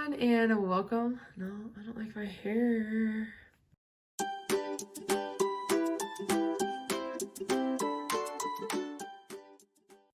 everyone, and welcome. No, I don't like my hair.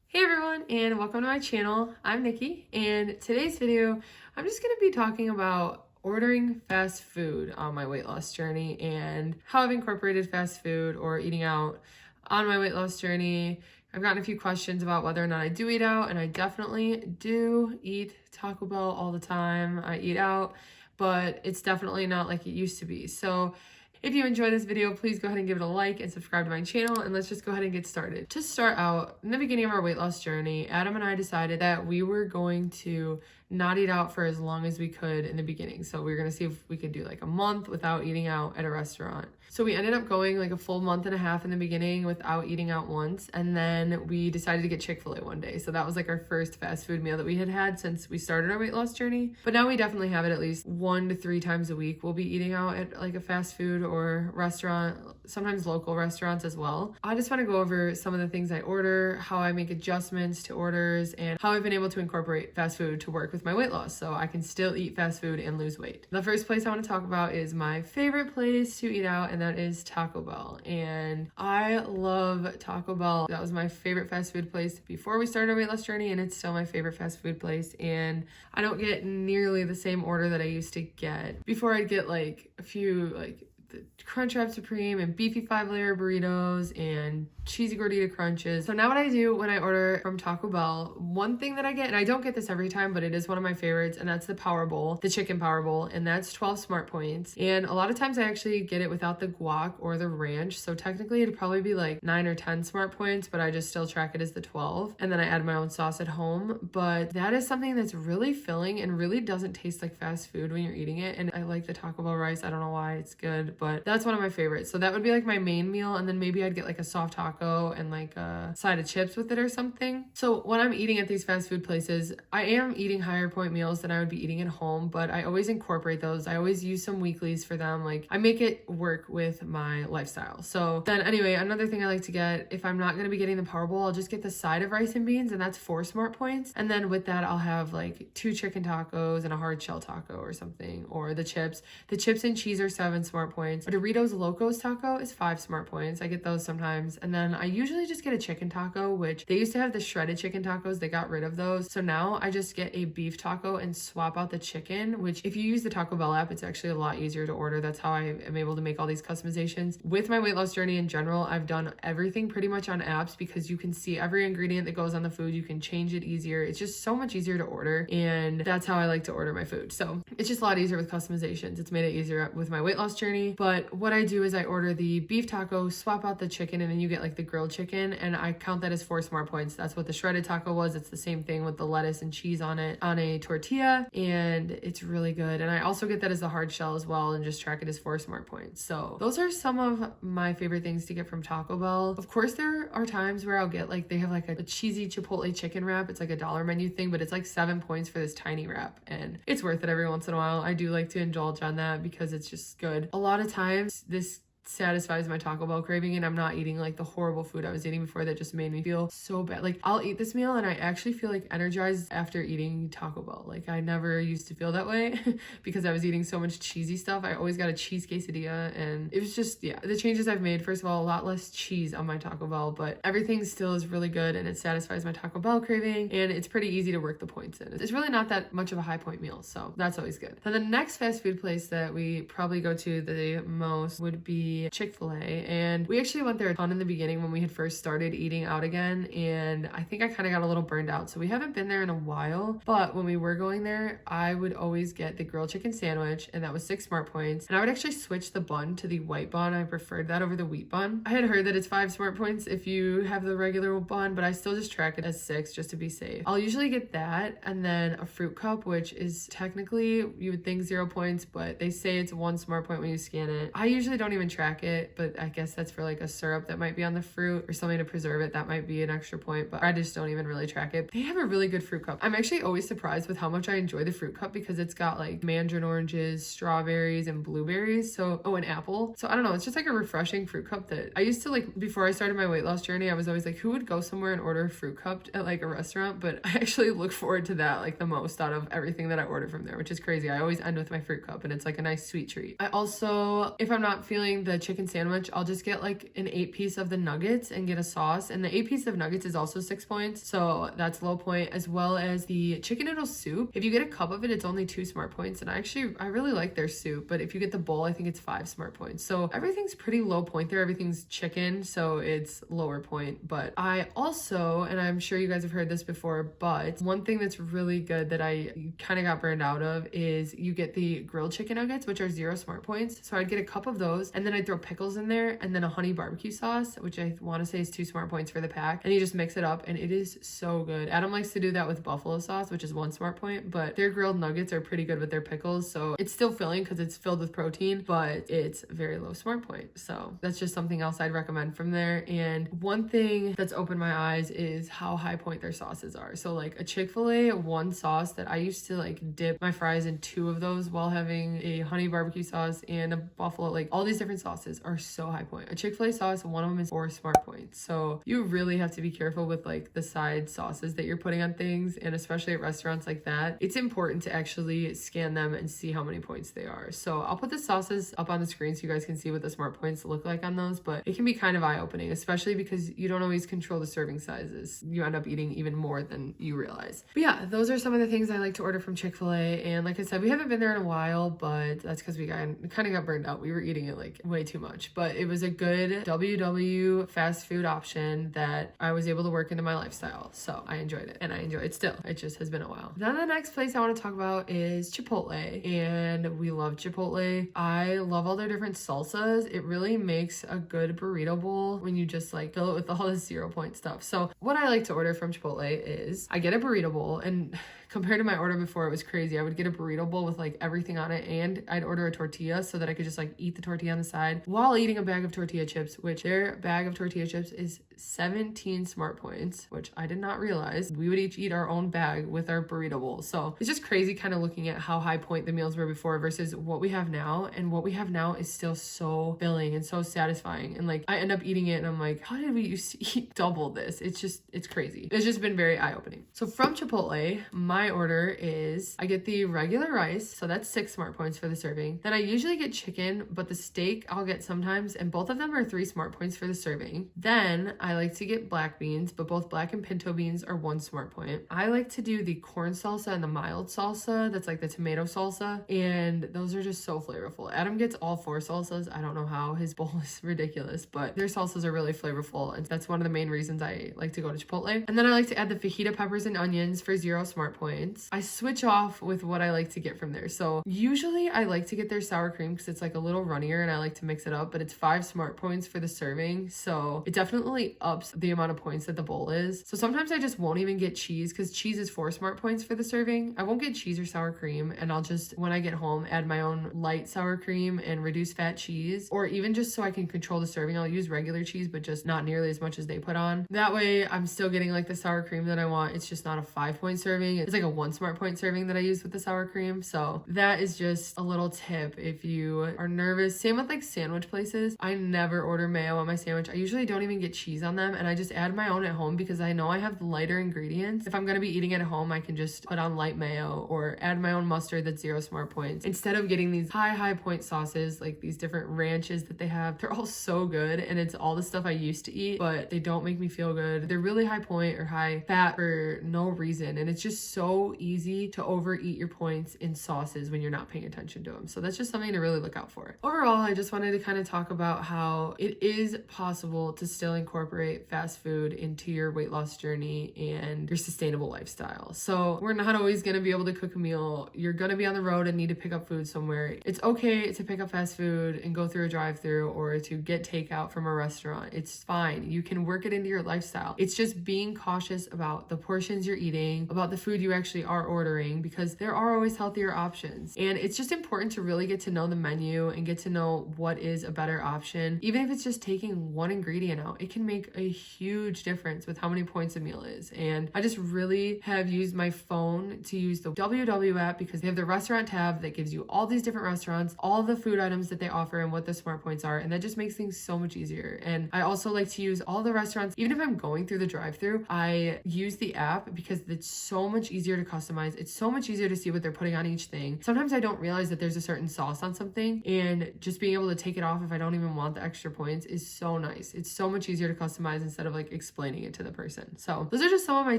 Hey everyone, and welcome to my channel. I'm Nikki, and today's video, I'm just gonna be talking about ordering fast food on my weight loss journey and how I've incorporated fast food or eating out on my weight loss journey. I've gotten a few questions about whether or not I do eat out, and I definitely do eat Taco Bell all the time. I eat out, but it's definitely not like it used to be. So if you enjoy this video, please go ahead and give it a like and subscribe to my channel, and let's just go ahead and get started. To start out, in the beginning of our weight loss journey, Adam and I decided that we were going to not eat out for as long as we could in the beginning. So we were gonna see if we could do like a month without eating out at a restaurant. So we ended up going like a full month and a half in the beginning without eating out once, and then we decided to get Chick-fil-A one day. So that was like our first fast food meal that we had had since we started our weight loss journey. But now we definitely have it at least 1 to 3 times a week. We'll be eating out at like a fast food or restaurant, sometimes local restaurants as well. I just want to go over some of the things I order, how I make adjustments to orders, and how I've been able to incorporate fast food to work with my weight loss so I can still eat fast food and lose weight. The first place I want to talk about is my favorite place to eat out, and that is Taco Bell. And I love Taco Bell. That was my favorite fast food place before we started our weight loss journey, and it's still my favorite fast food place. And I don't get nearly the same order that I used to get. Before, I'd get like a few like the Crunchwrap Supreme and beefy 5-layer burritos and cheesy gordita crunches. So now what I do when I order from Taco Bell, one thing that I get, and I don't get this every time, but it is one of my favorites, and that's the Power Bowl, the chicken Power Bowl, and that's 12 smart points. And a lot of times I actually get it without the guac or the ranch, so technically it'd probably be like 9 or 10 smart points, but I just still track it as the 12, and then I add my own sauce at home. But that is something that's really filling and really doesn't taste like fast food when you're eating it. And I like the Taco Bell rice. I don't know why, it's good, but that's one of my favorites. So that would be like my main meal, and then maybe I'd get like a soft taco and like a side of chips with it or something. So when I'm eating at these fast food places, I am eating higher point meals than I would be eating at home, but I always incorporate those. I always use some weeklies for them. Like I make it work with my lifestyle. So then anyway, another thing I like to get, if I'm not going to be getting the Power Bowl, I'll just get the side of rice and beans, and that's 4 smart points. And then with that, I'll have like 2 chicken tacos and a hard shell taco or something, or the chips. The chips and cheese are 7 smart points. A Doritos locos taco is 5 smart points. I get those sometimes. And then I usually just get a chicken taco, which they used to have the shredded chicken tacos. They got rid of those. So now I just get a beef taco and swap out the chicken, which if you use the Taco Bell app, it's actually a lot easier to order. That's how I am able to make all these customizations. With my weight loss journey in general, I've done everything pretty much on apps because you can see every ingredient that goes on the food. You can change it easier. It's just so much easier to order, and that's how I like to order my food. So it's just a lot easier with customizations. It's made it easier with my weight loss journey. But what I do is I order the beef taco, swap out the chicken, and then you get like the grilled chicken, and I count that as 4 smart points. That's what the shredded taco was. It's the same thing with the lettuce and cheese on it on a tortilla, and it's really good. And I also get that as the hard shell as well, and just track it as 4 smart points. So those are some of my favorite things to get from Taco Bell. Of course, there are times where I'll get like, they have like a cheesy Chipotle chicken wrap. It's like a dollar menu thing, but it's like 7 points for this tiny wrap, and it's worth it every once in a while. I do like to indulge on that because it's just good. A lot of times this satisfies my Taco Bell craving, and I'm not eating like the horrible food I was eating before that just made me feel so bad. Like I'll eat this meal and I actually feel like energized after eating Taco Bell. Like I never used to feel that way because I was eating so much cheesy stuff. I always got a cheese quesadilla, and it was just, yeah, the changes I've made. First of all, a lot less cheese on my Taco Bell, but everything still is really good, and it satisfies my Taco Bell craving, and it's pretty easy to work the points in. It's really not that much of a high point meal, so that's always good. Then the next fast food place that we probably go to the most would be Chick Fil A, and we actually went there a ton in the beginning when we had first started eating out again, and I think I kind of got a little burned out, so we haven't been there in a while. But when we were going there, I would always get the grilled chicken sandwich, and that was 6 smart points, and I would actually switch the bun to the white bun. I preferred that over the wheat bun. I had heard that it's 5 smart points if you have the regular bun, but I still just track it as 6 just to be safe. I'll usually get that, and then a fruit cup, which is technically, you would think 0 points, but they say it's 1 smart point when you scan it. I usually don't even track track it, but I guess that's for like a syrup that might be on the fruit or something to preserve it. That might be an extra point, but I just don't even really track it. They have a really good fruit cup. I'm actually always surprised with how much I enjoy the fruit cup because it's got like mandarin oranges, strawberries, and blueberries. So, oh, and apple. So I don't know. It's just like a refreshing fruit cup that I used to like before I started my weight loss journey. I was always like, who would go somewhere and order a fruit cup at like a restaurant? But I actually look forward to that like the most out of everything that I order from there, which is crazy. I always end with my fruit cup and it's like a nice sweet treat. I also, if I'm not feeling the chicken sandwich, I'll just get like an 8-piece of the nuggets and get a sauce. And the 8-piece of nuggets is also 6 points. So that's low point, as well as the chicken noodle soup. If you get a cup of it, it's only 2 smart points. And I really like their soup, but if you get the bowl, I think it's 5 smart points. So everything's pretty low point there. Everything's chicken, so it's lower point. But I also, and I'm sure you guys have heard this before, but one thing that's really good that I kind of got burned out of is you get the grilled chicken nuggets, which are 0 smart points. So I'd get a cup of those and then I'd throw pickles in there and then a honey barbecue sauce, which I want to say is 2 smart points for the pack. And you just mix it up and it is so good. Adam likes to do that with buffalo sauce, which is 1 smart point, but their grilled nuggets are pretty good with their pickles. So it's still filling because it's filled with protein, but it's very low smart point. So that's just something else I'd recommend from there. And one thing that's opened my eyes is how high point their sauces are. So like a Chick-fil-A, one sauce that I used to like dip my fries in 2 of those while having a honey barbecue sauce and a buffalo, like all these different sauces are so high point. A Chick-fil-A sauce, one of them is 4 smart points. So you really have to be careful with like the side sauces that you're putting on things. And especially at restaurants like that, it's important to actually scan them and see how many points they are. So I'll put the sauces up on the screen so you guys can see what the smart points look like on those, but it can be kind of eye-opening, especially because you don't always control the serving sizes. You end up eating even more than you realize. But yeah, those are some of the things I like to order from Chick-fil-A. And like I said, we haven't been there in a while, but that's because we kind of got burned out. We were eating it like way too much, but it was a good WW fast food option that I was able to work into my lifestyle. So I enjoyed it and I enjoy it still. It just has been a while. Then the next place I want to talk about is Chipotle, and we love Chipotle. I love all their different salsas. It really makes a good burrito bowl when you just like fill it with all this 0 point stuff. So what I like to order from Chipotle is I get a burrito bowl, and compared to my order before, it was crazy. I would get a burrito bowl with like everything on it, and I'd order a tortilla so that I could just like eat the tortilla on the side while eating a bag of tortilla chips, which their bag of tortilla chips is 17 smart points, which I did not realize. We would each eat our own bag with our burrito bowl. So it's just crazy kind of looking at how high point the meals were before versus what we have now. And what we have now is still so filling and so satisfying. And like I end up eating it and I'm like, how did we used to eat double this? It's crazy. It's just been very eye-opening. So from Chipotle, my order is I get the regular rice. So that's 6 smart points for the serving. Then I usually get chicken, but the steak I'll get sometimes, and both of them are 3 smart points for the serving. Then I like to get black beans, but both black and pinto beans are 1 smart point. I like to do the corn salsa and the mild salsa. That's like the tomato salsa. And those are just so flavorful. Adam gets all 4 salsas. I don't know how. His bowl is ridiculous, but their salsas are really flavorful. And that's one of the main reasons I like to go to Chipotle. And then I like to add the fajita peppers and onions for 0 smart points. I switch off with what I like to get from there. So usually I like to get their sour cream because it's like a little runnier and I like to mix it up, but it's 5 smart points for the serving. So it definitely ups the amount of points that the bowl is. So sometimes I just won't even get cheese because cheese is 4 smart points for the serving. I won't get cheese or sour cream, and I'll just, when I get home, add my own light sour cream and reduced fat cheese, or even just so I can control the serving, I'll use regular cheese, but just not nearly as much as they put on. That way I'm still getting like the sour cream that I want. It's just not a 5-point serving. It's like a 1 smart point serving that I use with the sour cream. So that is just a little tip if you are nervous. Same with like sandwich places. I never order mayo on my sandwich. I usually don't even get cheese on them, and I just add my own at home because I know I have lighter ingredients. If I'm going to be eating it at home, I can just put on light mayo or add my own mustard that's 0 smart points instead of getting these high point sauces, like these different ranches that they have. They're all so good, and it's all the stuff I used to eat, but they don't make me feel good. They're really high point or high fat for no reason, and it's just so easy to overeat your points in sauces when you're not paying attention to them. So that's just something to really look out for. Overall, I just wanted to kind of talk about how it is possible to still incorporate fast food into your weight loss journey and your sustainable lifestyle. So we're not always going to be able to cook a meal. You're going to be on the road and need to pick up food somewhere. It's okay to pick up fast food and go through a drive-through or to get takeout from a restaurant. It's fine. You can work it into your lifestyle. It's just being cautious about the portions you're eating, about the food you actually are ordering, because there are always healthier options. And it's just important to really get to know the menu and get to know what is a better option. Even if it's just taking one ingredient out, it can make a huge difference with how many points a meal is. And I just really have used my phone to use the WW app, because they have the restaurant tab that gives you all these different restaurants, all the food items that they offer, and what the smart points are. And that just makes things so much easier. And I also like to use all the restaurants, even if I'm going through the drive-thru, I use the app because it's so much easier to customize. It's so much easier to see what they're putting on each thing. Sometimes I don't realize that there's a certain sauce on something, and just being able to take it off if I don't even want the extra points is so nice. It's so much easier to customize instead of like explaining it to the person. So those are just some of my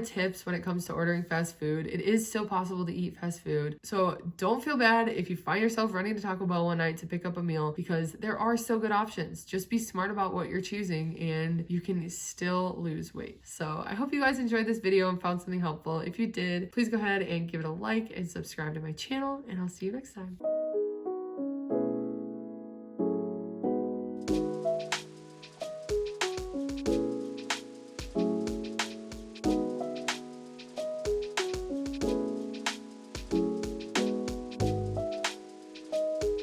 tips when it comes to ordering fast food. It is still possible to eat fast food. So don't feel bad if you find yourself running to Taco Bell one night to pick up a meal, because there are still good options. Just be smart about what you're choosing and you can still lose weight. So I hope you guys enjoyed this video and found something helpful. If you did, please go ahead and give it a like and subscribe to my channel, and I'll see you next time.